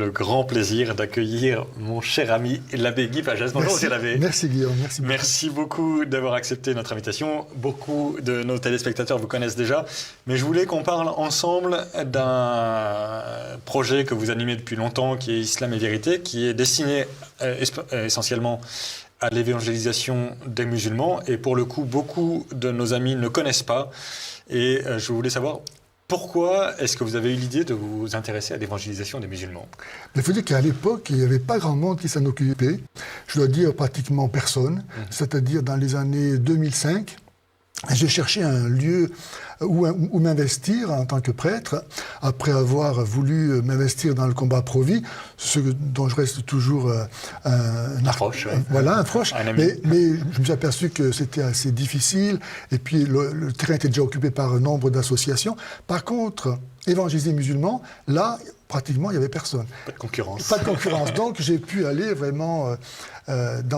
le grand plaisir d'accueillir mon cher ami l'abbé Guy Pagès. Bonjour, monsieur l'abbé. Merci Guillaume, merci beaucoup. Merci beaucoup d'avoir accepté notre invitation. Beaucoup de nos téléspectateurs vous connaissent déjà, mais je voulais qu'on parle ensemble d'un projet que vous animez depuis longtemps, qui est Islam et Vérité, qui est destiné essentiellement à l'évangélisation des musulmans. Et pour le coup, beaucoup de nos amis ne connaissent pas. Et je voulais savoir... Pourquoi est-ce que vous avez eu l'idée de vous intéresser à l'évangélisation des musulmans? Il faut dire qu'à l'époque, il n'y avait pas grand monde qui s'en occupait. Je dois dire pratiquement personne. C'est-à-dire dans les années 2005, j'ai cherché un lieu où m'investir en tant que prêtre, après avoir voulu m'investir dans le combat pro-vie, ce dont je reste toujours un proche. Voilà, un proche. Mais je me suis aperçu que c'était assez difficile, et puis le terrain était déjà occupé par un nombre d'associations. Par contre, évangéliser les musulmans, là, pratiquement, il n'y avait personne. Pas de concurrence. Pas de concurrence. Donc, j'ai pu aller vraiment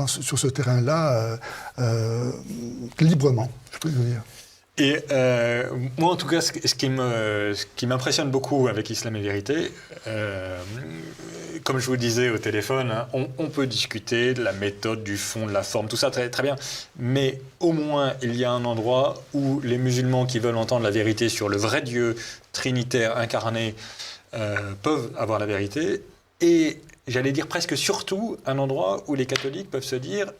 sur ce terrain-là librement, je peux dire. Et moi, en tout cas, ce qui m'impressionne beaucoup avec Islam et Vérité, comme je vous le disais au téléphone, hein, on peut discuter de la méthode, du fond, de la forme, tout ça très, très bien, mais au moins, il y a un endroit où les musulmans qui veulent entendre la vérité sur le vrai Dieu trinitaire incarné peuvent avoir la vérité, et j'allais dire presque surtout un endroit où les catholiques peuvent se dire: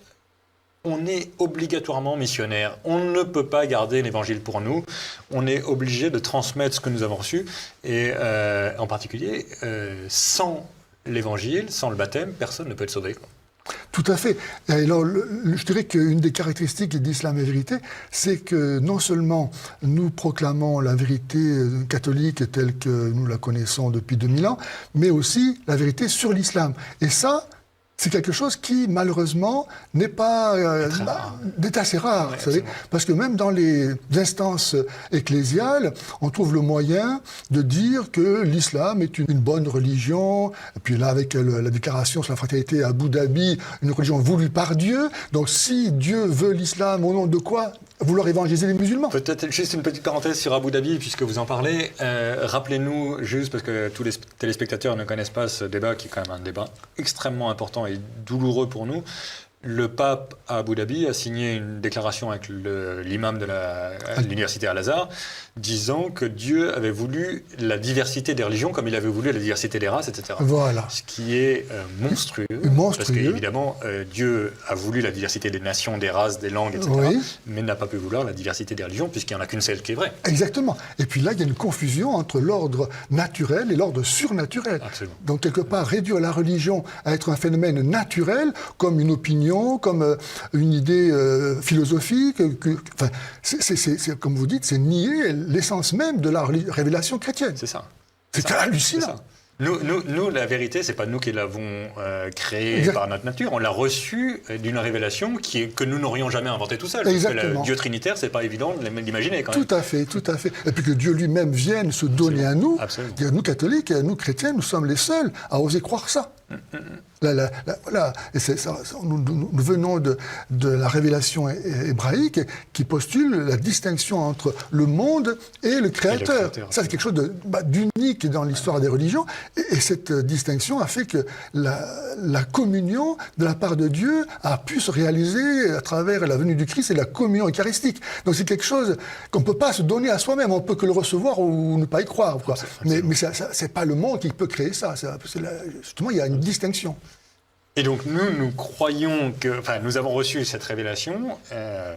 on est obligatoirement missionnaire. On ne peut pas garder l'évangile pour nous. On est obligé de transmettre ce que nous avons reçu. Et en particulier, sans l'évangile, sans le baptême, personne ne peut être sauvé. Tout à fait. Et alors, je dirais qu'une des caractéristiques d'Islam et Vérité, c'est que non seulement nous proclamons la vérité catholique telle que nous la connaissons depuis 2000 ans, mais aussi la vérité sur l'islam. Et ça, c'est quelque chose qui, malheureusement, n'est pas est assez rare, vous savez, parce que même dans les instances ecclésiales, on trouve le moyen de dire que l'islam est une bonne religion, et puis là, avec la déclaration sur la fraternité à Abu Dhabi, une religion voulue par Dieu, donc si Dieu veut l'islam, au nom de quoi vouloir évangéliser les musulmans? Peut-être juste une petite parenthèse sur Abu Dhabi, puisque vous en parlez. Rappelez-nous, juste parce que tous les téléspectateurs ne connaissent pas ce débat, qui est quand même un débat extrêmement important et douloureux pour nous. Le pape à Abu Dhabi a signé une déclaration avec l'imam de l'université Al-Azhar, disant que Dieu avait voulu la diversité des religions comme il avait voulu la diversité des races, etc. Voilà. Ce qui est monstrueux. Parce qu'évidemment, Dieu a voulu la diversité des nations, des races, des langues, etc. Oui. Mais n'a pas pu vouloir la diversité des religions, puisqu'il n'y en a qu'une seule qui est vraie. Exactement. Et puis là, il y a une confusion entre l'ordre naturel et l'ordre surnaturel. Absolument. Donc, quelque part, réduire la religion à être un phénomène naturel, comme une opinion, comme une idée philosophique, c'est, comme vous dites, c'est nier l'essence même de la révélation chrétienne. C'est ça. C'est hallucinant. C'est ça. Nous, la vérité, c'est pas nous qui l'avons créée par notre nature. On l'a reçue d'une révélation que nous n'aurions jamais inventée tout seul. Exactement. Parce que le Dieu trinitaire, c'est pas évident de l'imaginer quand même. Tout à fait, tout à fait. Et puis que Dieu lui-même vienne se donner à nous. Absolument. Nous catholiques, nous chrétiens, nous sommes les seuls à oser croire ça. Voilà. Et nous venons de la révélation hébraïque qui postule la distinction entre le monde et le Créateur. Ça, c'est quelque chose d'unique dans l'histoire des religions. Et cette distinction a fait que la communion de la part de Dieu a pu se réaliser à travers la venue du Christ et la communion eucharistique. Donc c'est quelque chose qu'on ne peut pas se donner à soi-même. On ne peut que le recevoir ou ne pas y croire. Quoi. Mais c'est pas le monde qui peut créer ça. Justement, il y a une distinction. Et donc nous croyons que, nous avons reçu cette révélation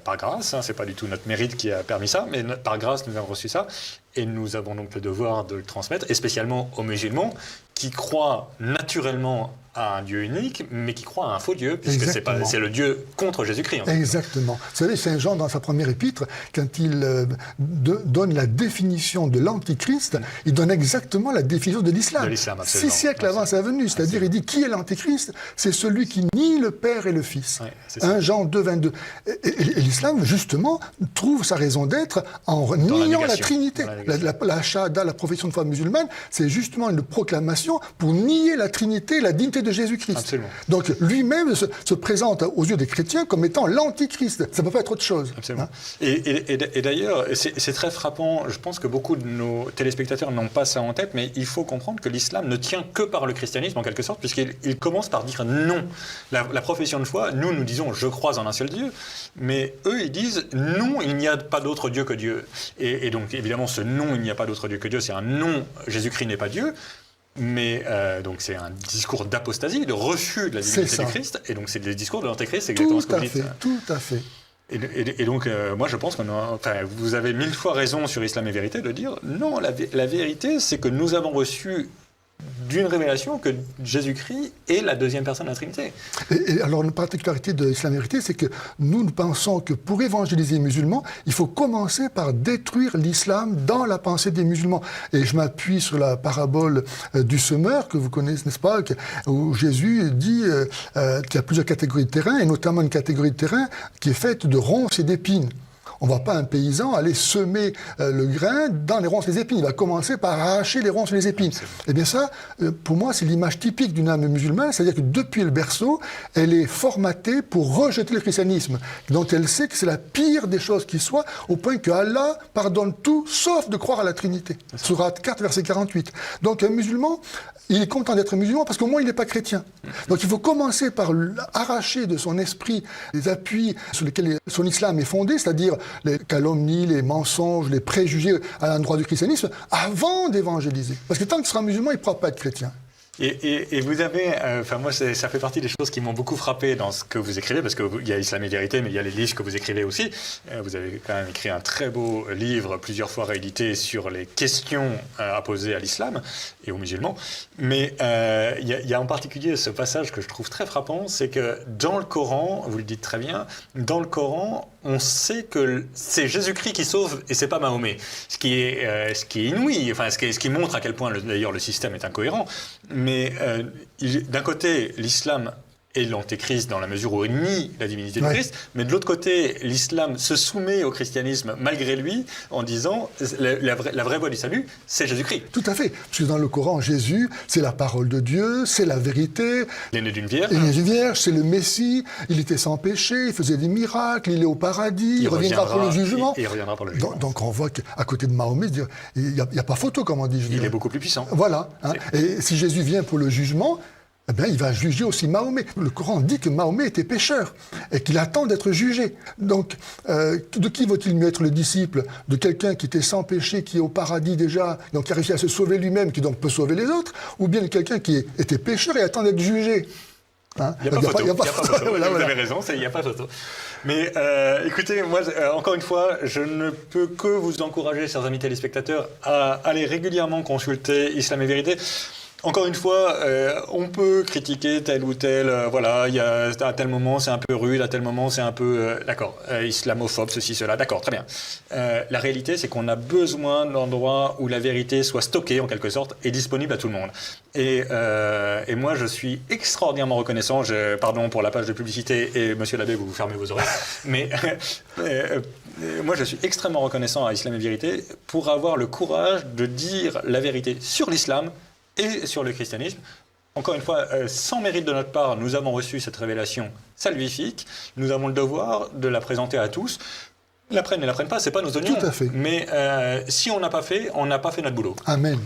par grâce, c'est pas du tout notre mérite qui a permis ça, mais par grâce nous avons reçu ça, et nous avons donc le devoir de le transmettre, et spécialement aux musulmans qui croient naturellement à un Dieu unique, mais qui croient à un faux Dieu, puisque c'est le Dieu contre Jésus-Christ. En fait. Exactement. Vous savez, Saint Jean, dans sa première épître, quand il donne la définition de l'Antichrist, il donne exactement la définition de l'islam. 6 siècles avant sa venue, c'est-à-dire il dit qui est l'Antichrist? C'est celui qui nie le Père et le Fils. 1 Jean 2, 22. Et l'islam, justement, trouve sa raison d'être en niant la Trinité. La Shahada, la profession de foi musulmane, c'est justement une proclamation révélation pour nier la Trinité et la dignité de Jésus-Christ. Absolument. Donc lui-même se présente aux yeux des chrétiens comme étant l'antichrist. Ça ne peut pas être autre chose. Absolument. Et d'ailleurs, c'est très frappant. Je pense que beaucoup de nos téléspectateurs n'ont pas ça en tête, mais il faut comprendre que l'islam ne tient que par le christianisme, en quelque sorte, puisqu'il commence par dire non. La profession de foi, nous disons « je crois en un seul Dieu », mais eux, ils disent « non, il n'y a pas d'autre Dieu que Dieu ». Et donc, évidemment, ce « non, il n'y a pas d'autre Dieu que Dieu », c'est un « non, Jésus-Christ n'est pas Dieu ». Mais donc c'est un discours d'apostasie, de refus de la divinité du Christ, et donc c'est des discours de l'antéchrist, c'est exactement ce que vous dites. Tout à fait. Et donc, moi, je pense que vous avez 1000 fois raison sur Islam et Vérité de dire non, la vérité, c'est que nous avons reçu d'une révélation que Jésus-Christ est la deuxième personne de la Trinité. Et alors, une particularité de l'Islam et Vérité, c'est que nous pensons que pour évangéliser les musulmans, il faut commencer par détruire l'islam dans la pensée des musulmans. Et je m'appuie sur la parabole du semeur, que vous connaissez, n'est-ce pas, où Jésus dit qu'il y a plusieurs catégories de terrain, et notamment une catégorie de terrain qui est faite de ronces et d'épines. On ne voit pas un paysan aller semer le grain dans les ronces et les épines. Il va commencer par arracher les ronces et les épines. Eh bien ça, pour moi, c'est l'image typique d'une âme musulmane, c'est-à-dire que depuis le berceau, elle est formatée pour rejeter le christianisme, dont elle sait que c'est la pire des choses qui soit, au point que Allah pardonne tout, sauf de croire à la Trinité. Sourate 4, verset 48. Donc un musulman, il est content d'être musulman parce qu'au moins il n'est pas chrétien. Donc il faut commencer par arracher de son esprit les appuis sur lesquels son islam est fondé, c'est-à-dire les calomnies, les mensonges, les préjugés à l'endroit du christianisme, avant d'évangéliser. Parce que tant qu'il sera musulman, il ne pourra pas être chrétien. Et vous avez, moi, ça fait partie des choses qui m'ont beaucoup frappé dans ce que vous écrivez, parce qu'il y a Islam et Vérité, mais il y a les livres que vous écrivez aussi. Vous avez quand même écrit un très beau livre, plusieurs fois réédité, sur les questions à poser à l'islam et aux musulmans. Mais il y a en particulier ce passage que je trouve très frappant, c'est que dans le Coran, vous le dites très bien, dans le Coran, on sait que c'est Jésus-Christ qui sauve et c'est pas Mahomet. Ce qui est inouï, enfin, ce qui montre à quel point, d'ailleurs, le système est incohérent. Mais d'un côté, l'islam est l'antéchrist dans la mesure où il nie la divinité du Christ, mais de l'autre côté, l'islam se soumet au christianisme malgré lui en disant la vraie voie du salut, c'est Jésus-Christ. Tout à fait. Parce que dans le Coran, Jésus, c'est la parole de Dieu, c'est la vérité. Il est né d'une vierge. Il est né d'une vierge, c'est le Messie, il était sans péché, il faisait des miracles, il est au paradis, il reviendra pour le jugement. Il reviendra pour le jugement. Donc on voit qu'à côté de Mahomet, il n'y a pas photo, comme on dit. Il est beaucoup plus puissant. Voilà. Hein. Et si Jésus vient pour le jugement, eh bien, il va juger aussi Mahomet. Le Coran dit que Mahomet était pécheur et qu'il attend d'être jugé. Donc, de qui vaut-il mieux être le disciple? De quelqu'un qui était sans péché, qui est au paradis déjà, donc qui a réussi à se sauver lui-même, qui donc peut sauver les autres, ou bien de quelqu'un qui était pécheur et attend d'être jugé? Hein? Il n'y a pas photo. Voilà. Vous avez raison, il n'y a pas photo. Mais écoutez, moi, encore une fois, je ne peux que vous encourager, chers amis téléspectateurs, à aller régulièrement consulter Islam et Vérité. Encore une fois, on peut critiquer tel ou tel, à tel moment c'est un peu rude, à tel moment c'est un peu, islamophobe, ceci, cela, d'accord, très bien. La réalité, c'est qu'on a besoin d'endroits où la vérité soit stockée, en quelque sorte, et disponible à tout le monde. Et moi, je suis extraordinairement reconnaissant, pardon pour la page de publicité, et monsieur l'abbé, vous fermez vos oreilles, mais moi, je suis extrêmement reconnaissant à Islam et Vérité pour avoir le courage de dire la vérité sur l'islam, et sur le christianisme. Encore une fois, sans mérite de notre part, nous avons reçu cette révélation salvifique. Nous avons le devoir de la présenter à tous. La prennent, ne la prennent pas, c'est pas nos oignons. Tout à fait. Mais si on n'a pas fait, on n'a pas fait notre boulot. Amen.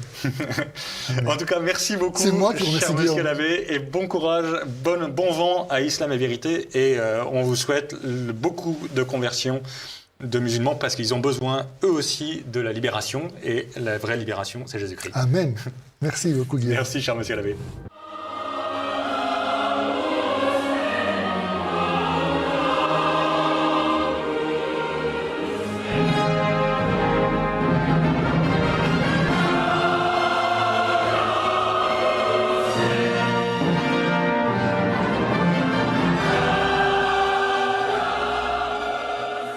En tout cas, merci beaucoup, c'est moi qui vous remercie, cher monsieur l'abbé, et bon courage, bon vent à Islam et Vérité. Et on vous souhaite beaucoup de conversions de musulmans parce qu'ils ont besoin, eux aussi, de la libération. Et la vraie libération, c'est Jésus-Christ. Amen. Merci beaucoup, Guillaume. Merci, cher monsieur l'abbé.